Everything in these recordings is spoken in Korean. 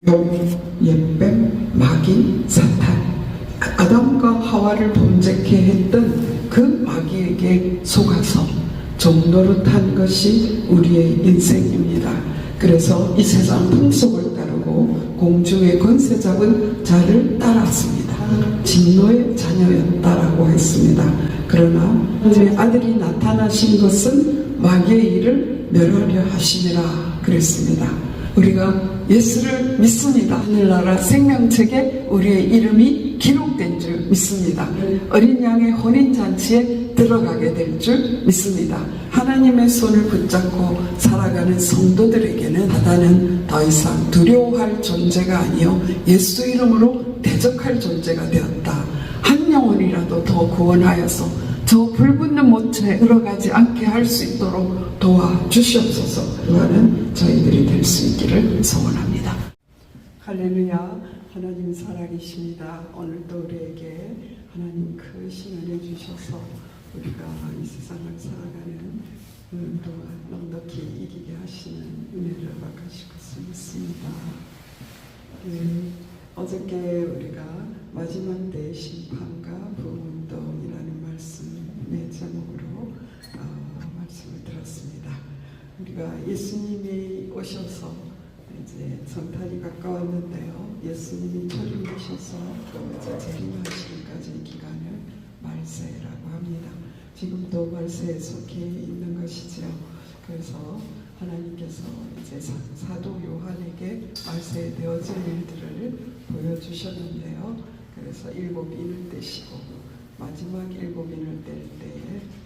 옛뱀, 마귀, 사탄, 아담과 하와를 범죄케 했던 그 마귀에게 속아서 종노릇한 것이 우리의 인생입니다. 그래서 이 세상 풍속을 따르고 공중의 권세 잡은 자를 따랐습니다. 진노의 자녀였다라고 했습니다. 그러나 이제 아들이 나타나신 것은 마귀의 일을 멸하려 하심이라 그랬습니다. 우리가 예수를 믿습니다. 하늘나라 생명책에 우리의 이름이 기록된 줄 믿습니다. 어린 양의 혼인잔치에 들어가게 될 줄 믿습니다. 하나님의 손을 붙잡고 살아가는 성도들에게는 사단은 더 이상 두려워할 존재가 아니요 예수 이름으로 대적할 존재가 되었다. 한 영혼이라도 더 구원하여서 저 불붙는 못에 들어가지 않게 할 수 있도록 도와주시옵소서. 그와는 저희들이 될 수 있기를 소원합니다. 할렐루야. 하나님 살아계십니다. 오늘도 우리에게 하나님 크신 은혜 주셔서 우리가 이 세상을 살아가는 동안 넉넉히 이기게 하시는 은혜를 허락하실 것을 믿습니다. 어저께 우리가 마지막 때의 심판과 부흥운동이라는 말씀의 제목으로 말씀을 들었습니다. 우리가 예수님이 오셔서 이제 성탄이 가까웠는데요. 예수님이 초림되셔서 또 이제 재림하시기까지의 기간을 말세라고 합니다. 지금도 말세에 속해 있는 것이죠. 그래서 하나님께서 이제 사도 요한에게 말세에 되어질 일들을 보여주셨는데요. 그래서 7인을 떼시고 마지막 7인을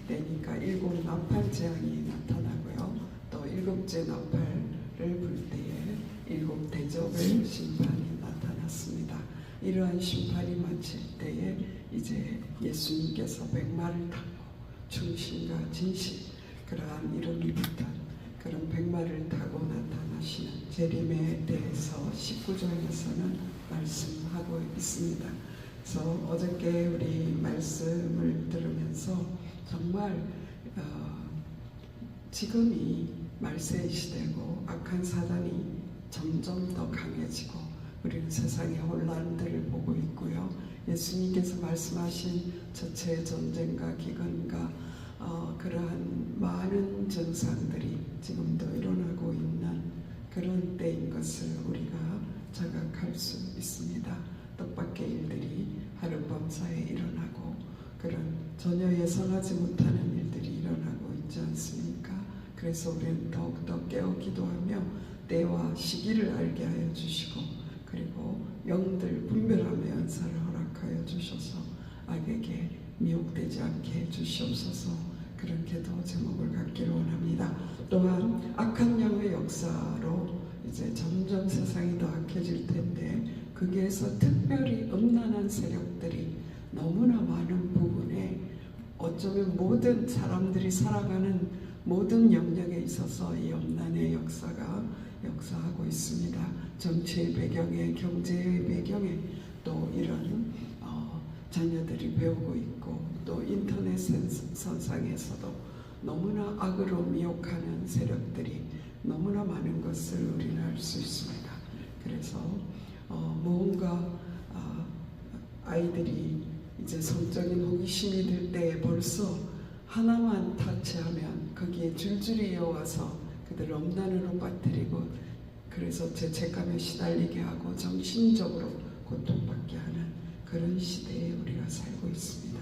떼니까 7 나팔 재앙이 나타나고요. 또 7째 나팔을 불 때에 7 대접의 심판이 나타났습니다. 이러한 심판이 마칠 때에 이제 예수님께서 백마를 타고 충신과 진실 그러한 이름이 붙은 그런 백마를 타고 나타나시는 재림에 대해서 19장에서는 말씀하고 있습니다. 그래서 어저께 우리 말씀을 들으면서 정말 지금이 말세의 시대고 악한 사단이 점점 더 강해지고 우리는 세상의 혼란들을 보고 있고요. 예수님께서 말씀하신 저체의 전쟁과 기근과 그러한 많은 증상들이 지금도 일어나고 있는 그런 때인 것을 우리가 자각할 수 있습니다. 뜻밖의 일들이 하룻밤 사이에 일어나고 그런 전혀 예상하지 못하는 일들이 일어나고 있지 않습니까? 그래서 우리는 더욱더 깨어 기도하며 때와 시기를 알게 하여 주시고 그리고 영들 분별함의 연사를 허락하여 주셔서 악에게 미혹되지 않게 해 주시옵소서. 그런 기도 제목을 갖기를 원합니다. 또한 악한 영의 역사로 이제 점점 세상이 더 악해질 텐데 거기에서 특별히 음란한 세력들이 너무나 많은 부분에 어쩌면 모든 사람들이 살아가는 모든 영역에 있어서 이 음란의 역사가 역사하고 있습니다. 정치의 배경에 경제의 배경에 또 이런 자녀들이 배우고 있고 또 인터넷 선상에서도 너무나 악으로 미혹하는 세력들이 너무나 많은 것을 우리는 알 수 있습니다. 그래서 무언가 아이들이 이제 성적인 호기심이 들 때 벌써 하나만 타치하면 거기에 줄줄이 이어와서 그들을 엄난으로 빠뜨리고 그래서 죄책감에 시달리게 하고 정신적으로 고통받게 하는 그런 시대에 우리가 살고 있습니다.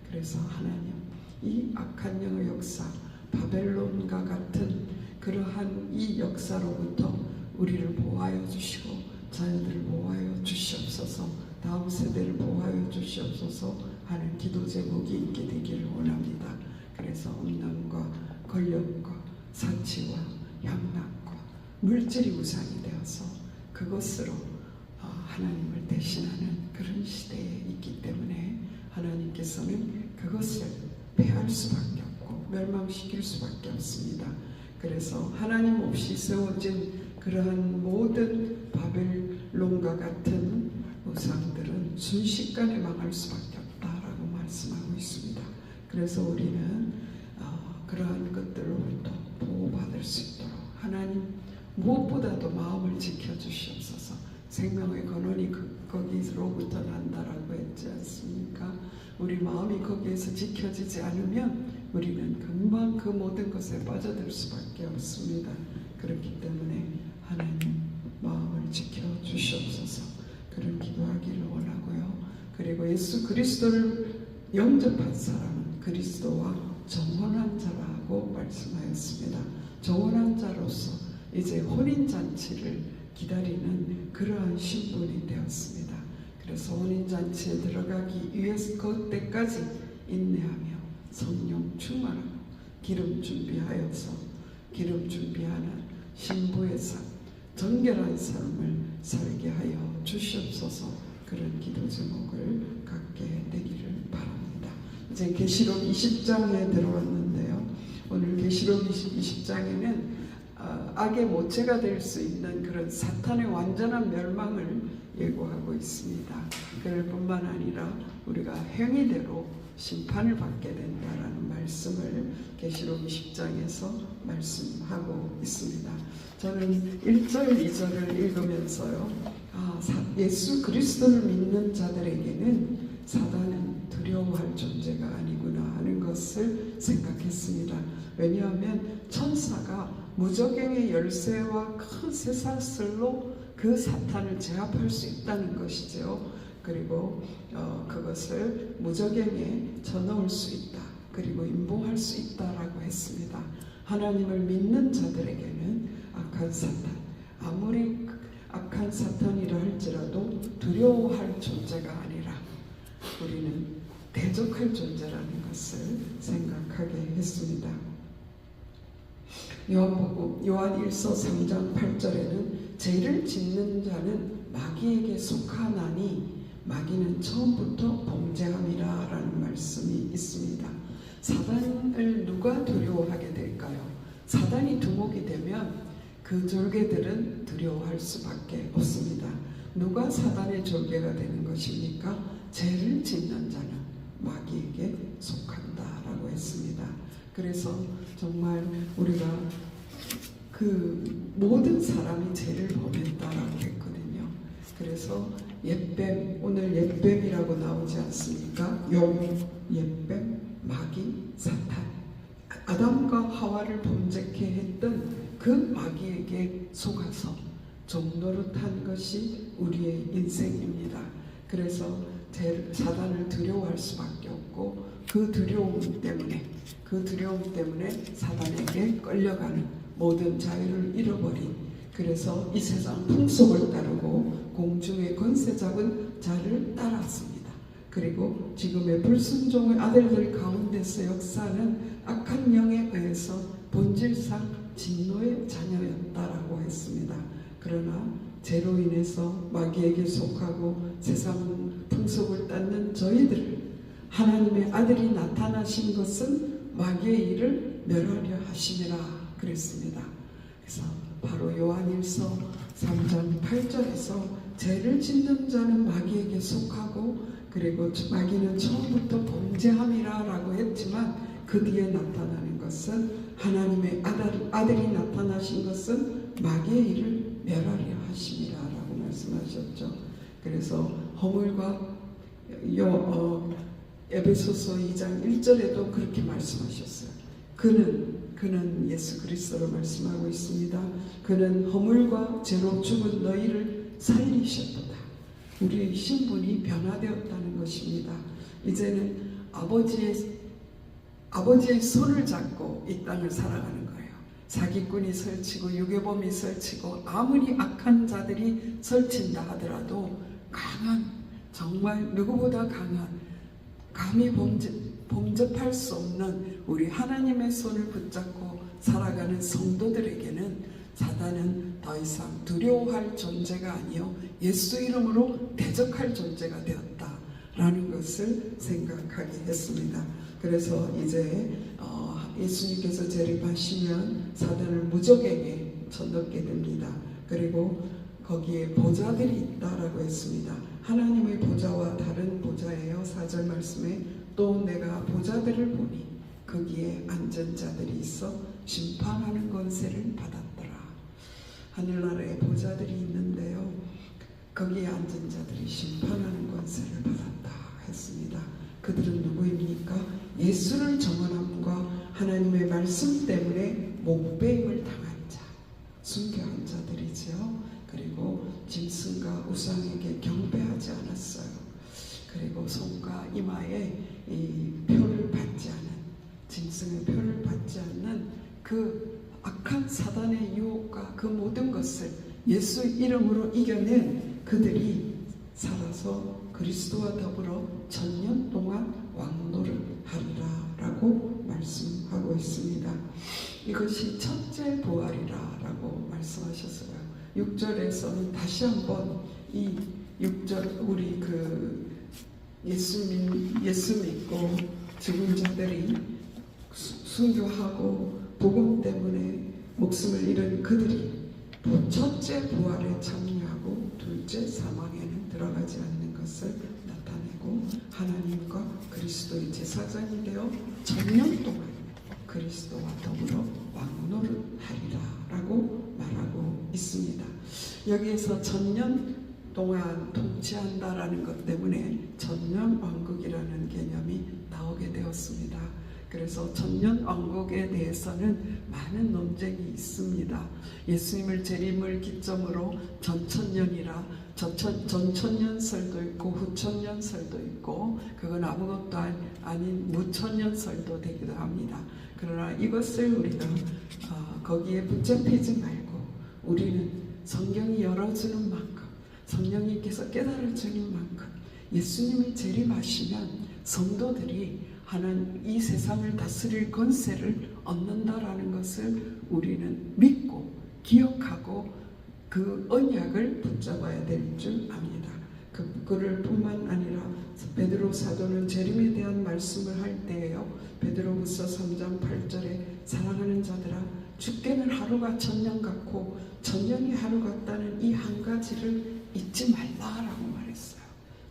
그래서 하나님 이 악한 영의 역사 바벨론과 같은 그러한 이 역사로부터 우리를 보호하여 주시고 자녀들을 보호하여 주시옵소서. 다음 세대를 보호하여 주시옵소서 하는 기도 제목이 있게 되기를 원합니다. 그래서 음란과 권력과 사치와 향락과 물질이 우상이 되어서 그것으로 하나님을 대신하는 그런 시대에 있기 때문에 하나님께서는 그것을 패할 수밖에 없고 멸망시킬 수밖에 없습니다. 그래서 하나님 없이 세워진 그러한 모든 바벨론과 같은 우상들은 순식간에 망할 수밖에 없다라고 말씀하고 있습니다. 그래서 우리는 그러한 것들로부터 보호받을 수 있도록 하나님 무엇보다도 마음을 지켜주시옵소서. 생명의 근원이 거기로부터 난다라고 했지 않습니까? 우리 마음이 거기에서 지켜지지 않으면 우리는 금방 그 모든 것에 빠져들 수밖에 없습니다. 그렇기 때문에 하나님 마음을 지켜주시옵소서. 그런 기도하기를 원하고요. 그리고 예수 그리스도를 영접한 사람은 그리스도와 정혼한 자라고 말씀하였습니다. 정혼한 자로서 이제 혼인잔치를 기다리는 그러한 신분이 되었습니다. 그래서 혼인잔치에 들어가기 위해서 그때까지 인내하며 성령 충만하고 기름 준비하여서 기름 준비하는 신부의 삶, 정결한 삶을 살게 하여 주시옵소서. 그런 기도 제목을 갖게 되기를 바랍니다. 이제 계시록 20장에 들어왔는데요. 오늘 계시록 20장에는 악의 모체가 될 수 있는 그런 사탄의 완전한 멸망을 예고하고 있습니다. 그럴 뿐만 아니라 우리가 행위대로 심판을 받게 된다라는 말씀을 계시록 20장에서 말씀하고 있습니다. 저는 1절, 2절을 읽으면서요. 예수 그리스도를 믿는 자들에게는 사단은 두려워할 존재가 아니구나 하는 것을 생각했습니다. 왜냐하면 천사가 무저갱의 열쇠와 큰 쇠사슬로 그 사탄을 제압할 수 있다는 것이죠. 그리고 그것을 무저갱에 쳐넣을 수 있다. 그리고 임봉할 수 있다라고 했습니다. 하나님을 믿는 자들에게는 악한 사탄, 아무리 악한 사탄이라 할지라도 두려워할 존재가 아니라 우리는 대적할 존재라는 것을 생각하게 했습니다. 요한복음 요한1서 3장 8절에는 죄를 짓는 자는 마귀에게 속하나니 마귀는 처음부터 범죄함이라 라는 말씀이 있습니다. 사단을 누가 두려워하게 될까요? 사단이 두목이 되면 그 졸개들은 두려워할 수밖에 없습니다. 누가 사단의 졸개가 되는 것입니까? 죄를 짓는 자는 마귀에게 속한다라고 했습니다. 그래서 정말 우리가 그 모든 사람이 죄를 범했다라고 했거든요. 그래서 옛뱀, 오늘 옛뱀이라고 나오지 않습니까? 용, 옛뱀, 마귀, 사탄. 아담과 하와를 범죄케 했던 그 마귀에게 속아서 종노릇한 것이 우리의 인생입니다. 그래서 사단을 두려워할 수밖에 없고 그 두려움 때문에 사단에게 끌려가는 모든 자유를 잃어버린, 그래서 이 세상 풍속을 따르고 공중의 권세 잡은 자를 따랐습니다. 그리고 지금의 불순종의 아들들 가운데서 역사하는 악한 영에 의해서 본질상 진노의 자녀였다라고 했습니다. 그러나 죄로 인해서 마귀에게 속하고 세상 풍속을 따르는 저희들을 하나님의 아들이 나타나신 것은 마귀의 일을 멸하려 하심이라 그랬습니다. 그래서 바로 요한1서 3장 8절에서 죄를 짓는 자는 마귀에게 속하고 그리고 마귀는 처음부터 범죄함이라 라고 했지만 그 뒤에 나타나는 것은 하나님의 아들이 나타나신 것은 마귀의 일을 멸하려 하심이라 라고 말씀하셨죠. 그래서 허물과 에베소서 2장 1절에도 그렇게 말씀하셨어요. 그는 예수 그리스도로 말씀하고 있습니다. 그는 허물과 죄로 죽은 너희를 살리셨도다. 우리의 신분이 변화되었다는 것입니다. 이제는 아버지의 손을 잡고 이 땅을 살아가는 거예요. 사기꾼이 설치고 유괴범이 설치고 아무리 악한 자들이 설친다 하더라도 강한, 정말 누구보다 강한, 감히 범접할 수 없는 우리 하나님의 손을 붙잡고 살아가는 성도들에게는 사단은 더 이상 두려워할 존재가 아니요 예수 이름으로 대적할 존재가 되었다라는 것을 생각하게 했습니다. 그래서 이제 예수님께서 재림하시면 사단을 무적에게 쳐넣게 됩니다. 그리고 거기에 보좌들이 있다라고 했습니다. 하나님의 보좌와 다른 보좌예요. 4절 말씀에 또 내가 보좌들을 보니 거기에 앉은 자들이 있어 심판하는 권세를 받았더라. 하늘나라에 보좌들이 있는데요. 거기에 앉은 자들이 심판하는 권세를 받았다 했습니다. 그들은 누구입니까? 예수를 정언함과 하나님의 말씀 때문에 목배임을 당한 자, 순교한 자들이지요. 그리고 짐승과 우상에게 경배하지 않았어요. 그리고 손과 이마에 이 표를 받지 않은, 짐승의 표를 받지 않는 그 악한 사단의 유혹과 그 모든 것을 예수 이름으로 이겨낸 그들이 살아서 그리스도와 더불어 천년 동안 왕노를 하리라 라고 말씀하고 있습니다. 이것이 첫째 부활이라 라고 말씀하셨어요. 6절에서는 다시 한번 이 6절 우리 예수 믿고 죽은 자들이 순교하고 복음 때문에 목숨을 잃은 그들이 첫째 부활에 참여하고 둘째 사망에는 들어가지 않는 것을 나타내고 하나님과 그리스도의 제사장이 되어 천년 동안 그리스도와 더불어 왕노를 하리라 라고 말하고 있습니다. 여기에서 천년 동안 통치한다라는 것 때문에 천년 왕국이라는 개념이 나오게 되었습니다. 그래서 천년 왕국에 대해서는 많은 논쟁이 있습니다. 예수님을 재림을 기점으로 전천년이라 전천년설도 있고 후천년설도 있고 그건 아무것도 아닌 무천년설도 되기도 합니다. 그러나 이것을 우리가 거기에 붙잡히지 말고 우리는 성경이 열어주는 만큼 성령님께서 깨달아주는 만큼 예수님이 재림하시면 성도들이 하나님 이 세상을 다스릴 권세를 얻는다라는 것을 우리는 믿고 기억하고 그 언약을 붙잡아야 될 줄 압니다. 그를 뿐만 아니라 베드로 사도는 재림에 대한 말씀을 할 때에요. 베드로후서 3장 8절에 사랑하는 자들아 죽게는 하루가 천년 같고 천년이 하루 같다는 이 한 가지를 잊지 말라라고 말했어요.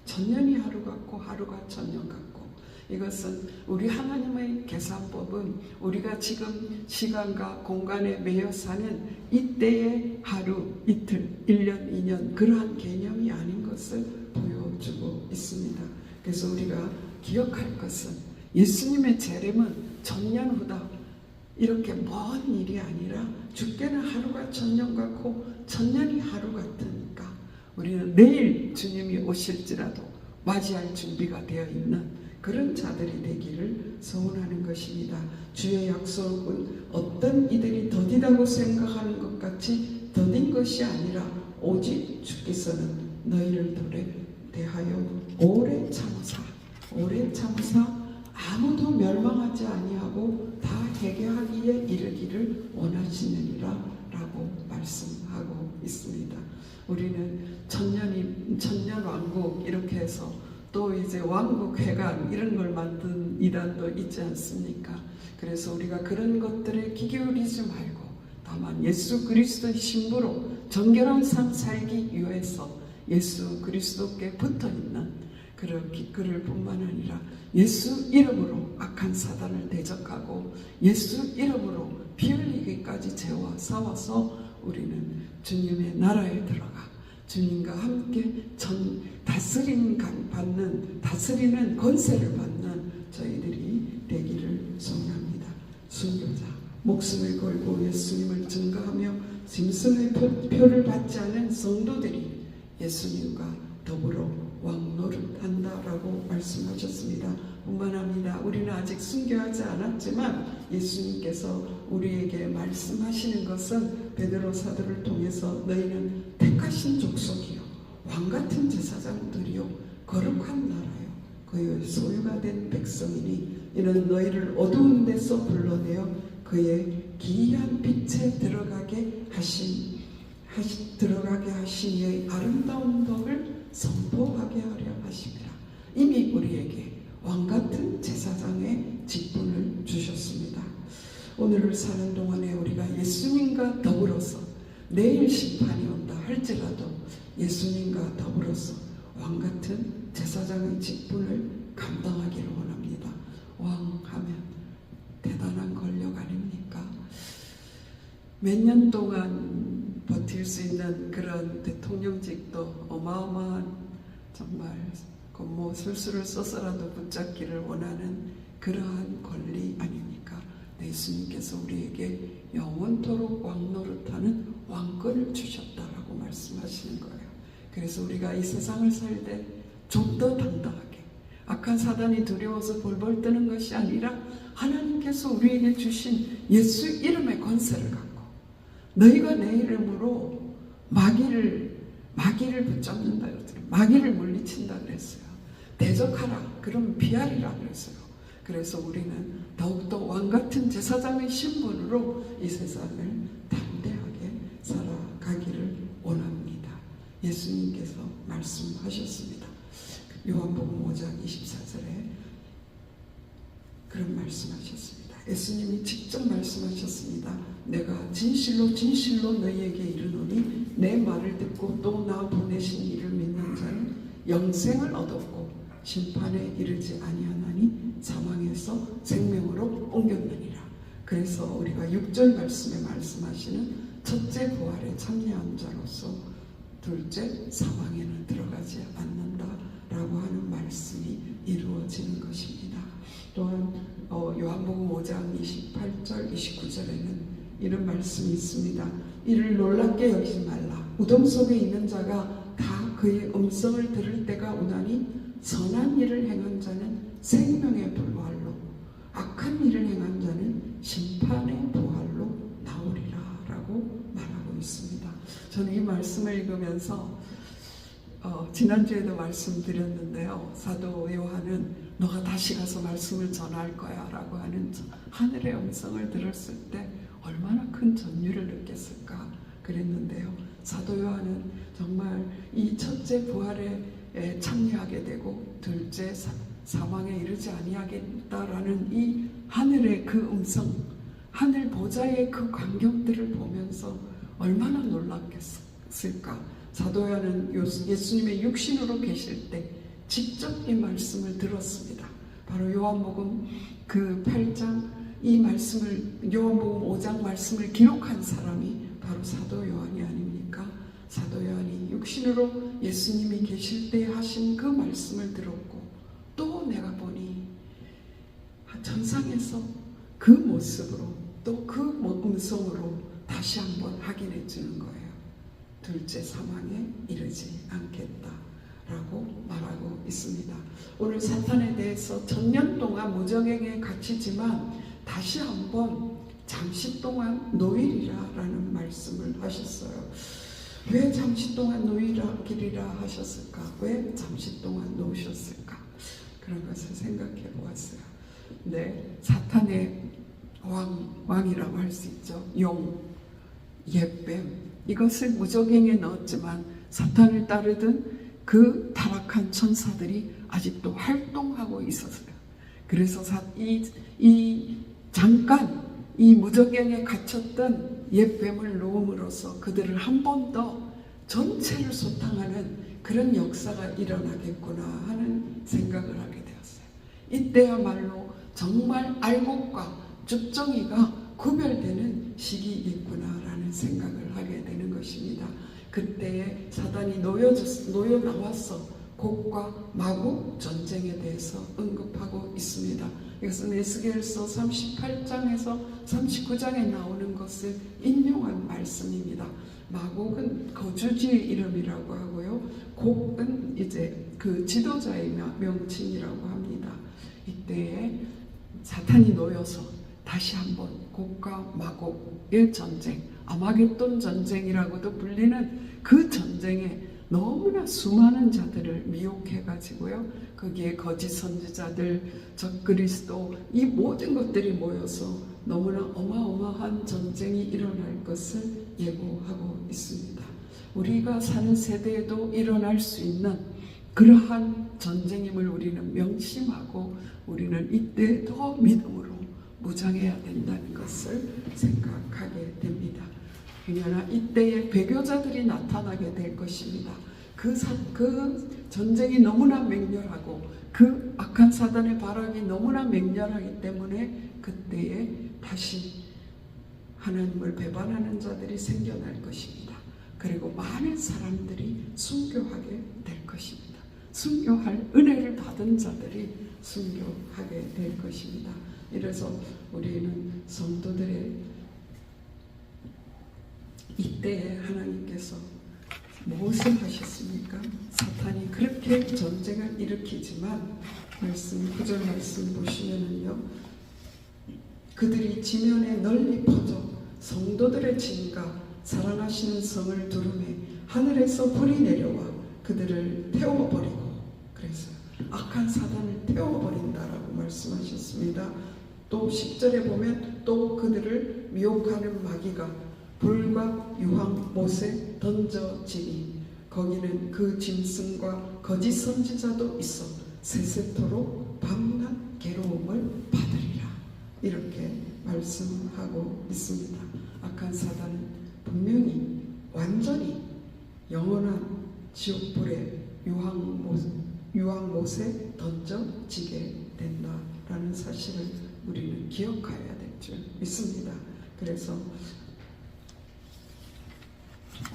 천년이 하루 같고 하루가 천년 같고 이것은 우리 하나님의 계산법은 우리가 지금 시간과 공간에 매여 사는 이때의 하루, 이틀, 1년, 2년 그러한 개념이 아닌 것을 보여주고 있습니다. 그래서 우리가 기억할 것은 예수님의 재림은 천년 후다. 이렇게 먼 일이 아니라 죽게는 하루가 천년 같고 천년이 하루 같으니까 우리는 내일 주님이 오실지라도 맞이할 준비가 되어 있는 그런 자들이 되기를 소원하는 것입니다. 주의 약속은 어떤 이들이 더디다고 생각하는 것 같이 더딘 것이 아니라 오직 주께서는 너희를 대하여 오래 참으사 아무도 멸망하지 아니하고 다 회개하기에 이르기를 원하시느니라 라고 말씀하고 있습니다. 우리는 천년 왕국 이렇게 해서 또 이제 왕국 회관 이런 걸 만든 이단도 있지 않습니까? 그래서 우리가 그런 것들에 귀 기울이지 말고 다만 예수 그리스도의 신부로 정결한 삶 살기 위해서 예수 그리스도께 붙어있는 그를 뿐만 아니라 예수 이름으로 악한 사단을 대적하고 예수 이름으로 피 흘리기까지 죄와 싸워서 우리는 주님의 나라에 들어가 주님과 함께 다스리는 권세를 받는 저희들이 되기를 소원합니다. 순교자, 목숨을 걸고 예수님을 증거하며 짐승의 표를 받지 않은 성도들이 예수님과 더불어 왕노릇 한다라고 말씀하셨습니다. 분만합니다. 우리는 아직 순교하지 않았지만 예수님께서 우리에게 말씀하시는 것은 베드로 사도를 통해서 너희는 택하신 족속이요 왕같은 제사장들이요 거룩한 나라요 그의 소유가 된 백성이니 이는 너희를 어두운 데서 불러내어 그의 기이한 빛에 들어가게 하시니의 아름다운 덕을 선포하게 하려 하심이라. 이미 우리에게 왕같은 제사장의 직분을 주셨습니다. 오늘을 사는 동안에 우리가 예수님과 더불어서 내일 심판이 온다 할지라도 예수님과 더불어서 왕같은 제사장의 직분을 감당하기를 원합니다. 왕하면 대단한 권력 아닙니까? 몇 년 동안 버틸 수 있는 그런 대통령직도 어마어마한 정말 뭐 술수를 써서라도 붙잡기를 원하는 그러한 권리 아닙니까? 예수님께서 우리에게 영원토록 왕노릇하는 왕권을 주셨다라고 말씀하시는 거예요. 그래서 우리가 이 세상을 살 때 좀 더 당당하게 악한 사단이 두려워서 벌벌 뜨는 것이 아니라 하나님께서 우리에게 주신 예수 이름의 권세를 갖고 너희가 내 이름으로 마귀를 붙잡는다 그랬어요. 마귀를 물리친다 그랬어요. 대적하라 그럼 피하리라 그랬어요. 그래서 우리는 더욱더 왕같은 제사장의 신분으로 이 세상을 담대하게 살아가기를 원합니다. 예수님께서 말씀하셨습니다. 요한복음 5장 24절에 그런 말씀하셨습니다. 예수님이 직접 말씀하셨습니다. 내가 진실로 진실로 너희에게 이르노니 내 말을 듣고 또 나 보내신 이를 믿는 자는 영생을 얻었고 심판에 이르지 아니하나니 사망에서 생명으로 옮겼느니라. 그래서 우리가 6절 말씀에 말씀하시는 첫째 부활에 참여한 자로서 둘째 사망에는 들어가지 않는다라고 하는 말씀이 이루어지는 것입니다. 또한 요한복음 5장 28절 29절에는 이런 말씀이 있습니다. 이를 놀랍게 여기지 말라. 우동 속에 있는 자가 다 그의 음성을 들을 때가 오나니 선한 일을 행한 자는 생명의 부활로 악한 일을 행한 자는 심판의 부활로 나오리라 라고 말하고 있습니다. 저는 이 말씀을 읽으면서 지난주에도 말씀드렸는데요. 사도 요한은 너가 다시 가서 말씀을 전할 거야 라고 하는 하늘의 음성을 들었을 때 얼마나 큰 전율을 느꼈을까 그랬는데요. 사도 요한은 정말 이 첫째 부활에 참여하게 되고 둘째 사망에 이르지 아니하겠다라는 이 하늘의 그 음성, 하늘 보좌의 그 광경들을 보면서 얼마나 놀랐겠을까. 사도 요한은 예수님의 육신으로 계실 때 직접 이 말씀을 들었습니다. 바로 요한복음 그 8장 이 말씀을 요한복음 5장 말씀을 기록한 사람이 바로 사도 요한이 아닙니까? 사도 요한이 육신으로 예수님이 계실 때 하신 그 말씀을 들었고 또 내가 보니 전상에서 그 모습으로 또 그 음성으로 다시 한번 확인해 주는 거예요. 둘째 사망에 이르지 않겠다라고 말하고 있습니다. 오늘 사탄에 대해서 천년 동안 무정행에 갇히지만 다시 한번 잠시 동안 노일이라라는 말씀을 하셨어요. 왜 잠시 동안 노일이라 하셨을까? 왜 잠시 동안 놓으셨을까? 그런 것을 생각해 보았어요. 네, 사탄의 왕이라고 할 수 있죠. 용, 옛뱀, 이것을 무적행에 넣었지만 사탄을 따르던 그 타락한 천사들이 아직도 활동하고 있었어요. 그래서 잠깐 이 무적행에 갇혔던 옛뱀을 놓음으로써 그들을 한 번 더 전체를 소탕하는 그런 역사가 일어나겠구나 하는 생각을 하게 되었어요. 이때야말로 정말 알곡과 죽정이가 구별되는 시기이겠구나라는 생각을 하게 되는 것입니다. 그때에 사단이 놓여 나와서 곡과 마곡 전쟁에 대해서 언급하고 있습니다. 이것은 에스겔서 38장에서 39장에 나오는 것을 인용한 말씀입니다. 마곡은 거주지의 이름이라고 하고요. 곡은 이제 그 지도자의 명칭이라고 합니다. 이때에 사탄이 놓여서 다시 한번 곡과 마곡의 전쟁, 아마겟돈 전쟁이라고도 불리는 그 전쟁에 너무나 수많은 자들을 미혹해가지고요. 거기에 거짓 선지자들, 적그리스도, 이 모든 것들이 모여서 너무나 어마어마한 전쟁이 일어날 것을 예고하고 있습니다. 우리가 사는 세대에도 일어날 수 있는 그러한 전쟁임을 우리는 명심하고 우리는 이때 더 믿음으로 무장해야 된다는 것을 생각하게 됩니다. 그러나 이때에 배교자들이 나타나게 될 것입니다. 그 전쟁이 너무나 맹렬하고 그 악한 사단의 바람이 너무나 맹렬하기 때문에 그때에 다시 하나님을 배반하는 자들이 생겨날 것입니다. 그리고 많은 사람들이 순교하게 될 것입니다. 순교할 은혜를 받은 자들이 순교하게 될 것입니다. 이래서 우리는 성도들의 이때에 하나님께서 무엇을 하셨습니까? 사탄이 그렇게 전쟁을 일으키지만 말씀 9절 말씀 보시면은요, 그들이 지면에 널리 퍼져 성도들의 진과 사랑하시는 성을 두르매 하늘에서 불이 내려와 그들을 태워버리고, 그래서 악한 사단을 태워버린다라고 말씀하셨습니다. 또 10절에 보면 또 그들을 미혹하는 마귀가 불과 유황 못에 던져지니 거기는 그 짐승과 거짓 선지자도 있어 세세토록 밤낮 괴로움을 받으리라. 이렇게 말씀하고 있습니다. 악한 사단은 분명히 완전히 영원한 지옥불에 유황못에 던져지게 된다라는 사실을 우리는 기억해야 될 줄 믿습니다. 그래서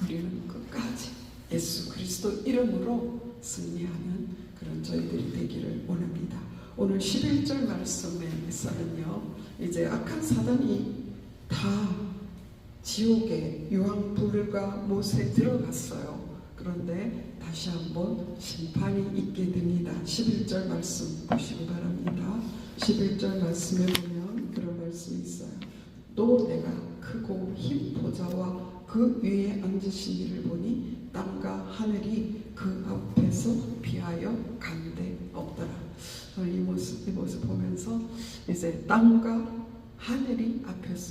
우리는 끝까지 예수 그리스도 이름으로 승리하는 그런 저희들이 되기를 원합니다. 오늘 11절 말씀에서는요, 이제 악한 사단이 다 지옥의 유황불과 못에 들어갔어요. 그런데 다시 한번 심판이 있게 됩니다. 11절 말씀 보시기 바랍니다. 11절 말씀에 보면 그런 말씀이 있어요. 또 내가 크고 흰 보좌와 그 위에 앉으신 이를 보니 땅과 하늘이 그 앞에서 피하여 간데 없더라. 이 모습 보면서 이제 땅과 하늘이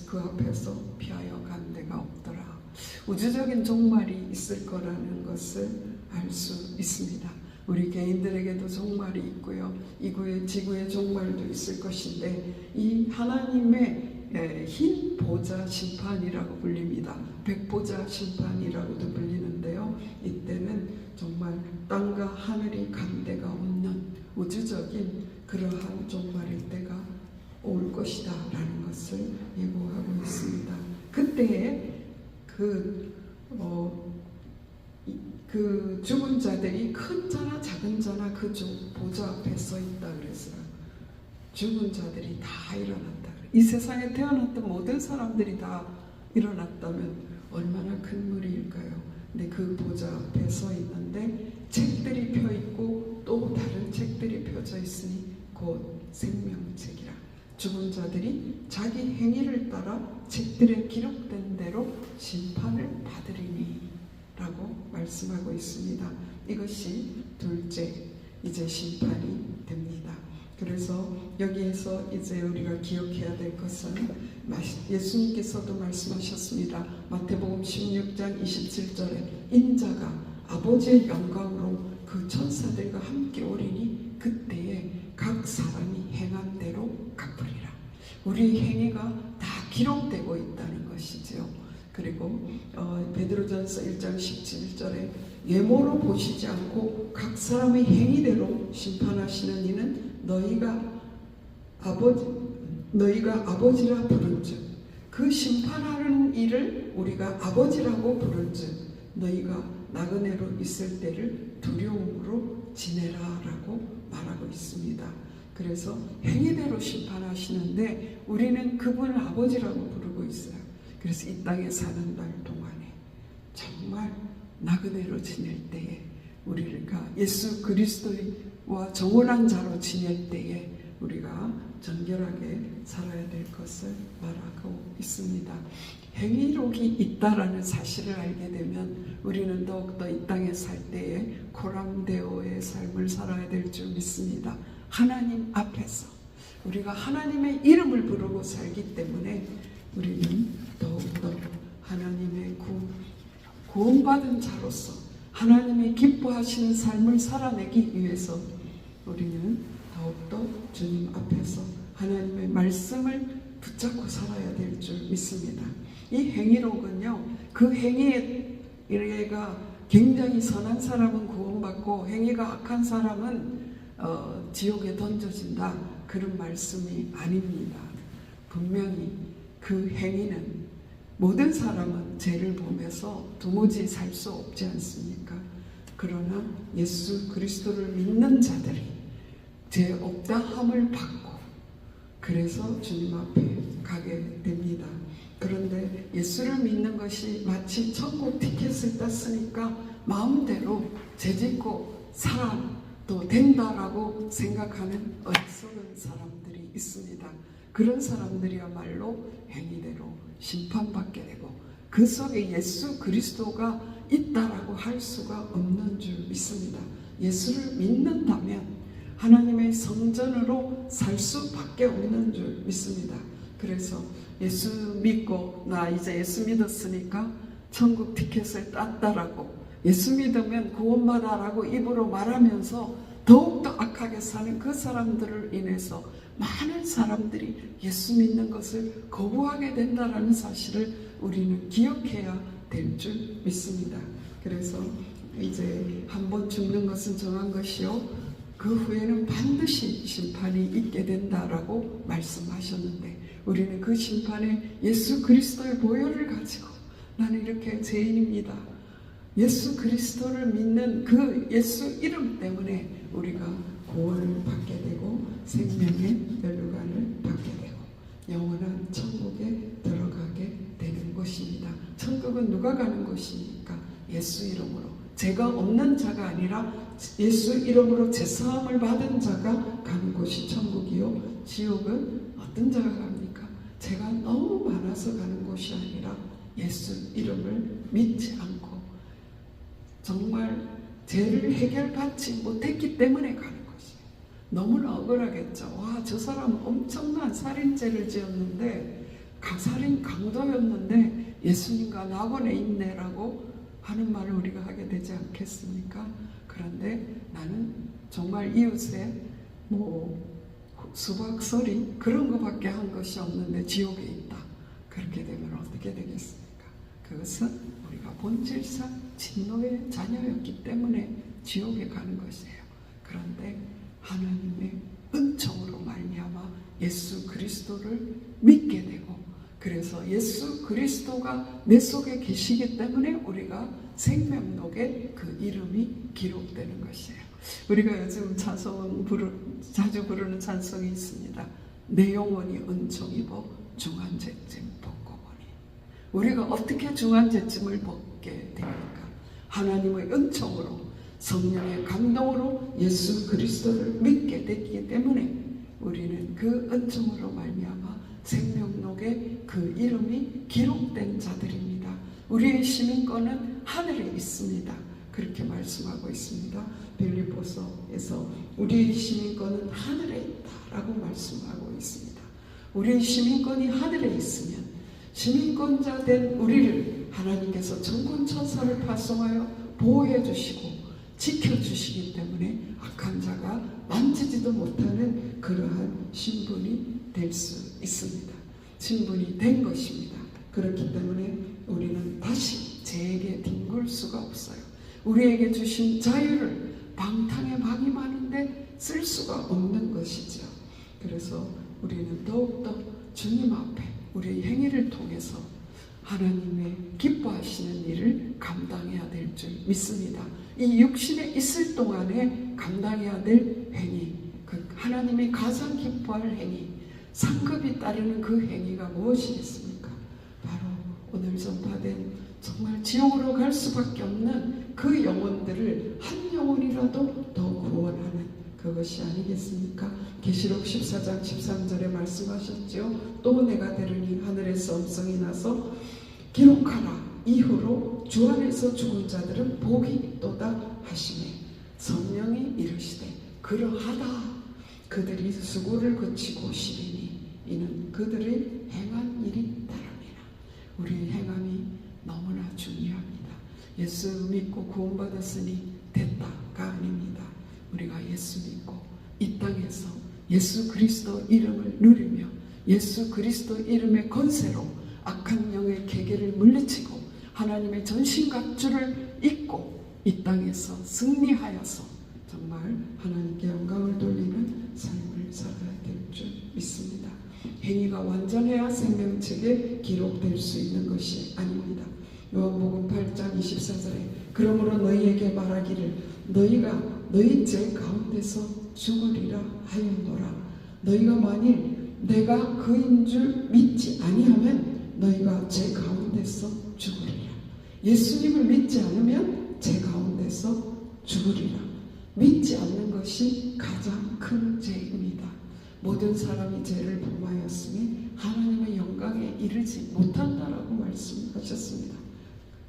그 앞에서 피하여 간 데가 없더라. 우주적인 종말이 있을 거라는 것을 알 수 있습니다. 우리 개인들에게도 종말이 있고요, 지구의 종말도 있을 것인데, 이 하나님의 흰 보좌 심판이라고 불립니다. 백보좌 심판이라고도 불리는데요, 이때는 정말 땅과 하늘이 간 데가 없는 우주적인 그러한 종말의 때가 올 것이다 라는 것을 예고하고 있습니다. 그때에 그 죽은 자들이 큰 자나 작은 자나 그 보좌 앞에 서 있다 그랬어요. 죽은 자들이 다 일어났다. 이 세상에 태어났던 모든 사람들이 다 일어났다면 얼마나 큰 무리일까요? 근데 그 보좌 앞에 서 있는데 책들이 펴 있고 또 다른 책들이 펴져 있으니 곧 생명책이라. 죽은 자들이 자기 행위를 따라 책들에 기록된 대로 심판을 받으리니 라고 말씀하고 있습니다. 이것이 둘째 이제 심판이 됩니다. 그래서 여기에서 이제 우리가 기억해야 될 것은 예수님께서도 말씀하셨습니다. 마태복음 16장 27절에 인자가 아버지의 영광으로 그 천사들과 함께 오리니 그때에 각 사람이 행한 대로 갚으리라. 우리 행위가 다 기록되고 있다는 것이죠. 그리고 베드로전서 1장 17절에 외모로 보시지 않고 각 사람의 행위대로 심판하시는 이는 너희가 아버지라 부른즉 그 심판하는 이를 우리가 아버지라고 부른즉 너희가 나그네로 있을 때를 두려움으로 지내라라고 말하고 있습니다. 그래서 행위대로 심판하시는데 우리는 그분을 아버지라고 부르고 있어요. 그래서 이 땅에 사는 날 동안에 정말 나그네로 지낼 때에 우리가 예수 그리스도와 정원한 자로 지낼 때에 우리가 정결하게 살아야 될 것을 말하고 있습니다. 행위록이 있다라는 사실을 알게 되면 우리는 더욱더 이 땅에 살 때에 코람데오의 삶을 살아야 될 줄 믿습니다. 하나님 앞에서 우리가 하나님의 이름을 부르고 살기 때문에 우리는 더욱더 하나님의 구원받은 자로서 하나님이 기뻐하시는 삶을 살아내기 위해서 우리는 더욱더 주님 앞에서 하나님의 말씀을 붙잡고 살아야 될 줄 믿습니다. 이 행위록은요, 그 행위가 굉장히 선한 사람은 구원받고 행위가 악한 사람은 지옥에 던져진다, 그런 말씀이 아닙니다. 분명히 그 행위는 모든 사람은 죄를 범해서 도무지 살 수 없지 않습니까? 그러나 예수 그리스도를 믿는 자들이 죄 없다 함을 받고 그래서 주님 앞에 가게 됩니다. 그런데 예수를 믿는 것이 마치 천국 티켓을 땄으니까 마음대로 죄짓고 살아도 된다라고 생각하는 어리석은 사람들이 있습니다. 그런 사람들이야말로 행위대로 심판받게 되고 그 속에 예수 그리스도가 있다라고 할 수가 없는 줄 믿습니다. 예수를 믿는다면 하나님의 성전으로 살 수밖에 없는 줄 믿습니다. 그래서 예수 믿고 나 이제 예수 믿었으니까 천국 티켓을 땄다라고 예수 믿으면 구원받아라고 입으로 말하면서 더욱더 악하게 사는 그 사람들을 인해서 많은 사람들이 예수 믿는 것을 거부하게 된다라는 사실을 우리는 기억해야 될 줄 믿습니다. 그래서 이제 한번 죽는 것은 정한 것이요 그 후에는 반드시 심판이 있게 된다라고 말씀하셨는데 우리는 그 심판에 예수 그리스도의 보혈을 가지고 나는 이렇게 죄인입니다. 예수 그리스도를 믿는 그 예수 이름 때문에 우리가 구원을 받게 되고 생명의 면류관을 받게 되고 영원한 천국에 들어가게 되는 것입니다. 천국은 누가 가는 것입니까? 예수 이름으로 죄가 없는 자가 아니라 예수 이름으로 죄사함을 받은 자가 가는 곳이 천국이요 지옥은 어떤 자가 갑니까? 죄가 너무 많아서 가는 곳이 아니라 예수 이름을 믿지 않고 정말 죄를 해결받지 못했기 때문에 가는 것이에요. 너무나 억울하겠죠. 와, 저 사람은 엄청난 살인죄를 지었는데 살인 강도였는데 예수님과 낙원에 있네라고 하는 말을 우리가 하게 되지 않겠습니까? 그런데 나는 정말 이웃에 수박서리 그런 것밖에 한 것이 없는데 지옥에 있다. 그렇게 되면 어떻게 되겠습니까? 그것은 우리가 본질상 진노의 자녀였기 때문에 지옥에 가는 것이에요. 그런데 하나님의 은총으로 말미암아 예수 그리스도를 믿게 되고 그래서 예수 그리스도가 내 속에 계시기 때문에 우리가 생명록에 그 이름이 기록되는 것이에요. 우리가 요즘 자주 부르는 찬송이 있습니다. 내 영혼이 은총 입어 중한 죄짐 벗고 보니. 우리가 어떻게 중한 죄짐을 벗게 됩니까? 하나님의 은총으로 성령의 감동으로 예수 그리스도를 믿게 됐기 때문에 우리는 그 은총으로 말미암아 생명록에 그 이름이 기록된 자들입니다. 우리의 시민권은 하늘에 있습니다. 그렇게 말씀하고 있습니다. 빌립보서에서 우리의 시민권은 하늘에 있다라고 말씀하고 있습니다. 우리의 시민권이 하늘에 있으면 시민권자 된 우리를 하나님께서 천군천사를 파송하여 보호해 주시고 지켜주시기 때문에 악한 자가 만지지도 못하는 그러한 신분이 될 수 있습니다. 신분이 된 것입니다. 그렇기 때문에 우리는 다시 죄에게 뒹굴 수가 없어요. 우리에게 주신 자유를 방탕에 방이 많은데 쓸 수가 없는 것이죠. 그래서 우리는 더욱더 주님 앞에 우리의 행위를 통해서 하나님의 기뻐하시는 일을 감당해야 될 줄 믿습니다. 이 육신에 있을 동안에 감당해야 될 행위, 그 하나님이 가장 기뻐할 행위, 상급이 따르는 그 행위가 무엇이겠습니까? 바로 오늘 전파된 정말 지옥으로 갈 수밖에 없는 그 영혼들을 한 영혼이라도 더 구원하는 그것이 아니겠습니까? 계시록 14장 13절에 말씀하셨죠. 또 내가 들으니 하늘에서 음성이 나서 기록하라. 이후로 주 안에서 죽은 자들은 복이 있도다 하시매 성령이 이르시되 그러하다. 그들이 수고를 거치고 시리니 이는 그들의 행한 일이 다릅니다. 우리의 행함이 너무나 중요합니다. 예수 믿고 구원받았으니 됐다가 아닙니다. 우리가 예수 믿고 이 땅에서 예수 그리스도 이름을 누리며 예수 그리스도 이름의 권세로 악한 영의 계계를 물리치고 하나님의 전신갑주를 입고 이 땅에서 승리하여서 정말 하나님께 영광을 돌리는 삶을 살아야 될 줄 믿습니다. 행위가 완전해야 생명책에 기록될 수 있는 것이 아닙니다. 요한복음 8장 24절에 그러므로 너희에게 말하기를 너희가 너희 죄 가운데서 죽으리라 하였노라. 너희가 만일 내가 그인 줄 믿지 아니하면 너희가 죄 가운데서 죽으리라. 예수님을 믿지 않으면 죄 가운데서 죽으리라. 믿지 않는 것이 가장 큰 죄입니다. 모든 사람이 죄를 범하였으니 하나님의 영광에 이르지 못한다라고 말씀하셨습니다.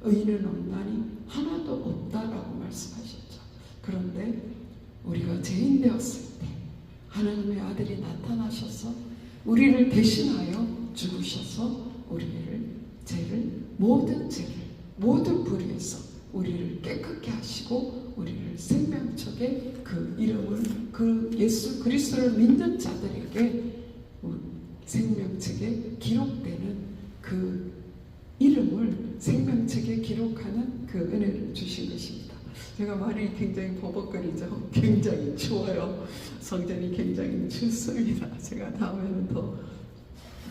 의인은 없나니 하나도 없다라고 말씀하셨죠. 그런데 우리가 죄인 되었을 때 하나님의 아들이 나타나셔서 우리를 대신하여 죽으셔서 우리를 모든 죄를 모든 불의에서 우리를 깨끗게 하시고 우리를 생명책에 그 이름을 그 예수 그리스도를 믿는 자들에게 생명책에 기록되는 그 이름을 생명책에 기록하는 그 은혜를 주신 것입니다. 제가 말이 굉장히 버벅거리죠. 굉장히 추워요. 성전이 굉장히 춥습니다. 제가 다음에는 더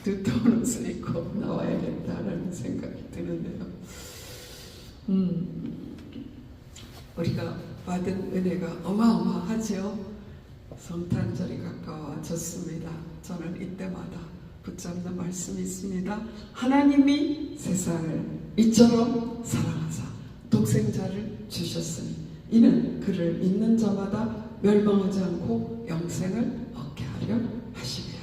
두터운 옷을 입고 나와야겠다라는 생각이 드는데요. 우리가 받은 은혜가 어마어마하지요. 성탄절이 가까워졌습니다. 저는 이때마다 붙잡는 말씀이 있습니다. 하나님이 세상을 이처럼 사랑하사 독생자를 주셨으니 이는 그를 믿는 자마다 멸망하지 않고 영생을 얻게 하려 하심이라.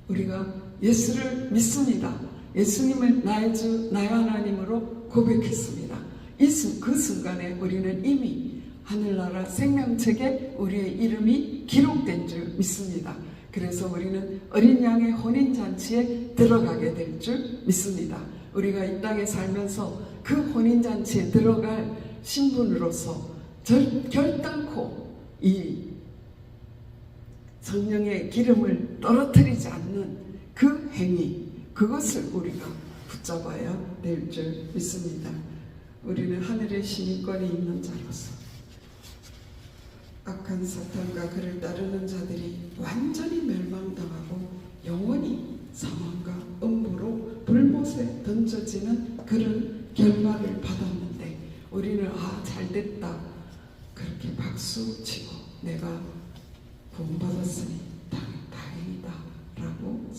우리가 예수를 믿습니다. 예수님을 나의 주 나의 하나님으로 고백했습니다. 그 순간에 우리는 이미 하늘나라 생명책에 우리의 이름이 기록된 줄 믿습니다. 그래서 우리는 어린 양의 혼인잔치에 들어가게 될 줄 믿습니다. 우리가 이 땅에 살면서 그 혼인잔치에 들어갈 신분으로서 결단코 이 성령의 기름을 떨어뜨리지 않는 그 행위, 그것을 우리가 붙잡아야 될 줄 믿습니다. 우리는 하늘의 시민권이 있는 자로서 악한 사탄과 그를 따르는 자들이 완전히 멸망당하고 영원히 사망과 음부로 불못에 던져지는 그런 결말을 받았는데 우리는 잘됐다 그렇게 박수치고 내가 구원받았으니 다행이다 라고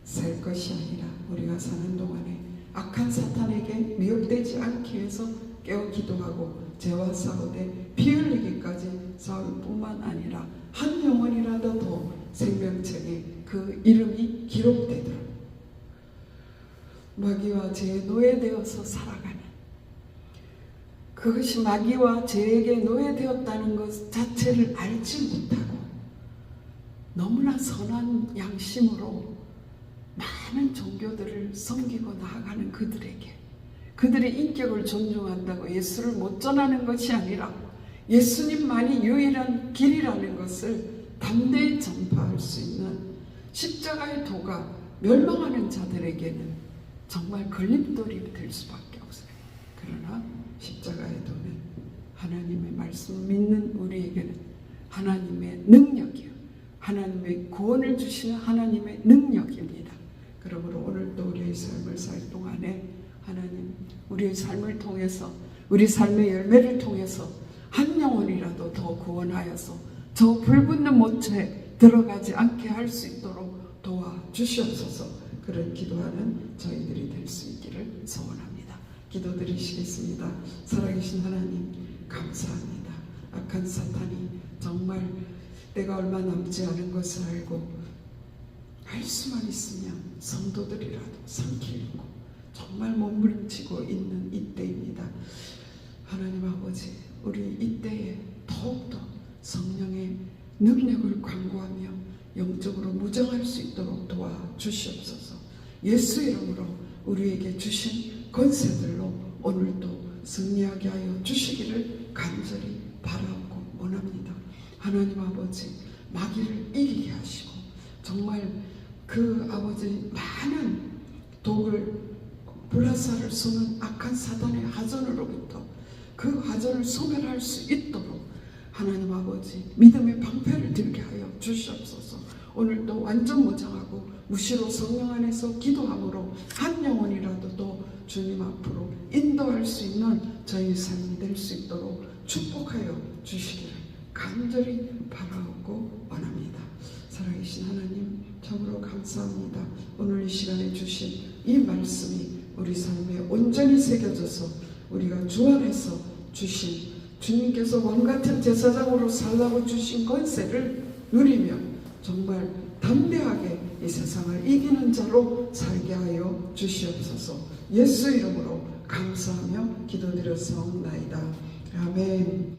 살 것이 아니라 우리가 사는 동안에 악한 사탄에게 미혹되지 않기 위해서 깨어 기도하고 죄와 싸우되 피 흘리기까지 싸울 뿐만 아니라 한 영혼이라도 더 생명책에 그 이름이 기록되도록 마귀와 죄에 노예되어서 살아가는 그것이 마귀와 죄에게 노예되었다는 것 자체를 알지 못하고 너무나 선한 양심으로 많은 종교들을 섬기고 나아가는 그들에게 그들의 인격을 존중한다고 예수를 못 전하는 것이 아니라 예수님만이 유일한 길이라는 것을 담대히 전파할 수 있는 십자가의 도가 멸망하는 자들에게는 정말 걸림돌이 될 수밖에 없어요. 그러나 십자가의 도는 하나님의 말씀을 믿는 우리에게는 하나님의 능력이요. 하나님의 구원을 주시는 하나님의 능력입니다. 그러므로 오늘도 우리의 삶을 살 동안에 하나님 우리의 삶을 통해서 우리 삶의 열매를 통해서 한 영혼이라도 더 구원하여서 저 불붙는 못에 들어가지 않게 할 수 있도록 도와주시옵소서. 그런 기도하는 저희들이 될 수 있기를 소원합니다. 기도드리시겠습니다. 살아계신 하나님 감사합니다. 악한 사탄이 정말 때가 얼마 남지 않은 것을 알고 할 수만 있으면 성도들이라도 삼키고 정말 몸부림치고 있는 이때입니다. 하나님 아버지 우리 이때에 더욱더 성령의 능력을 간구하며 영적으로 무장할 수 있도록 도와주시옵소서. 예수 이름으로 우리에게 주신 권세들로 오늘도 승리하게 하여 주시기를 간절히 바라고 원합니다. 하나님 아버지 마귀를 이기게 하시고 정말 그 아버지 많은 독을 불라사를 쏘는 악한 사단의 하전으로부터 그 하전을 소멸할 수 있도록 하나님 아버지 믿음의 방패를 들게 하여 주시옵소서. 오늘도 완전 무장하고 무시로 성령 안에서 기도함으로 한 영혼이라도 또 주님 앞으로 인도할 수 있는 저희 삶이 될 수 있도록 축복하여 주시기를 간절히 바라고 원합니다. 살아계신 하나님 참으로 감사합니다. 오늘 이 시간에 주신 이 말씀이 우리 삶에 온전히 새겨져서 우리가 주 안에서 주신 주님께서 왕같은 제사장으로 살라고 주신 권세를 누리며 정말 담대하게 이 세상을 이기는 자로 살게 하여 주시옵소서. 예수 이름으로 감사하며 기도드렸사옵나이다. 아멘.